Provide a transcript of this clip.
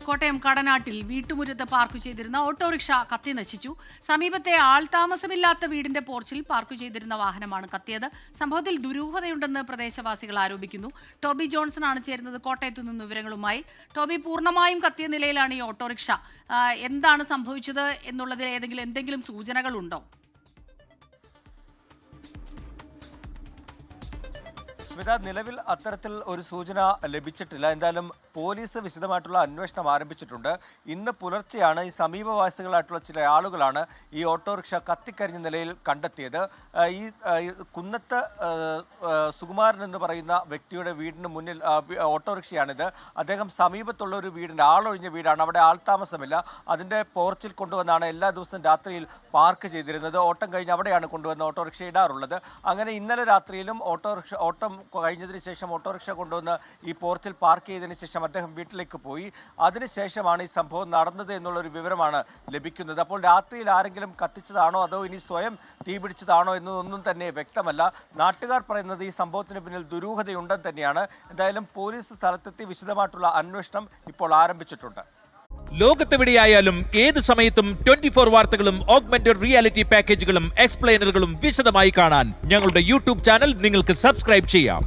കോട്ടയം കടനാട്ടിൽ വീട്ടുമുറ്റത്ത് പാർക്ക് ചെയ്തിരുന്ന ഓട്ടോറിക്ഷ കത്തി നശിച്ചു. സമീപത്തെ ആൾതാമസമില്ലാത്ത വീടിന്റെ പോർച്ചിൽ പാർക്ക് ചെയ്തിരുന്ന വാഹനമാണ് കത്തിയത്. സംഭവത്തിൽ ദുരൂഹതയുണ്ടെന്ന് പ്രദേശവാസികൾ ആരോപിക്കുന്നു. ടോബി ജോൺസൺ ആണ് ചേരുന്നത് കോട്ടയത്തു നിന്ന് വിവരങ്ങളുമായി. ടോബി, പൂർണ്ണമായും കത്തിയ നിലയിലാണ് ഈ ഓട്ടോറിക്ഷ. എന്താണ് സംഭവിച്ചത് എന്നുള്ളതിൽ എന്തെങ്കിലും സൂചനകളുണ്ടോ? സ്മിത, നിലവിൽ അത്തരത്തിൽ ഒരു സൂചന ലഭിച്ചിട്ടില്ല. എന്തായാലും പോലീസ് വിശദമായിട്ടുള്ള അന്വേഷണം ആരംഭിച്ചിട്ടുണ്ട്. ഇന്ന് പുലർച്ചെയാണ് ഈ സമീപവാസികളായിട്ടുള്ള ചില ആളുകളാണ് ഈ ഓട്ടോറിക്ഷ കത്തിക്കരിഞ്ഞ നിലയിൽ കണ്ടെത്തിയത്. ഈ കുന്നത്ത് സുകുമാരൻ എന്ന് പറയുന്ന വ്യക്തിയുടെ വീടിന് മുന്നിൽ ഓട്ടോറിക്ഷയാണിത്. അദ്ദേഹം സമീപത്തുള്ള ഒരു വീടിൻ്റെ ആളൊഴിഞ്ഞ വീടാണ്, അവിടെ ആൾതാമസമില്ല. അതിൻ്റെ പോർച്ചിൽ കൊണ്ടുവന്നാണ് എല്ലാ ദിവസവും രാത്രിയിൽ പാർക്ക് ചെയ്തിരുന്നത്. ഓട്ടം കഴിഞ്ഞ് അവിടെയാണ് കൊണ്ടുവന്ന് ഓട്ടോറിക്ഷ ഇടാറുള്ളത്. അങ്ങനെ ഇന്നലെ രാത്രിയിലും ഓട്ടം കഴിഞ്ഞതിന് ശേഷം ഓട്ടോറിക്ഷ കൊണ്ടുവന്ന് ഈ പോർച്ചിൽ പാർക്ക് ചെയ്തതിന് ശേഷം അദ്ദേഹം വീട്ടിലേക്ക് പോയി. അതിനുശേഷമാണ് ഈ സംഭവം നടന്നത് എന്നുള്ളൊരു വിവരമാണ് ലഭിക്കുന്നത്. അപ്പോൾ രാത്രിയിൽ ആരെങ്കിലും കത്തിച്ചതാണോ അതോ ഇനി സ്വയം തീപിടിച്ചതാണോ എന്നതൊന്നും തന്നെ വ്യക്തമല്ല. നാട്ടുകാർ പറയുന്നത് ഈ സംഭവത്തിന് പിന്നിൽ ദുരൂഹതയുണ്ടെന്ന് തന്നെയാണ്. എന്തായാലും പോലീസ് സ്ഥലത്തെത്തി വിശദമായിട്ടുള്ള അന്വേഷണം ഇപ്പോൾ ആരംഭിച്ചിട്ടുണ്ട്. ലോകത്തെവിടെയായാലും ഏത് സമയത്തും 24 വാർത്തകളും ഓഗ്മെന്റഡ് റിയാലിറ്റി പാക്കേജുകളും എക്സ്പ്ലെയിനറുകളും വിശദമായി കാണാൻ ഞങ്ങളുടെ യൂട്യൂബ് ചാനൽ നിങ്ങൾക്ക് സബ്സ്ക്രൈബ് ചെയ്യാം.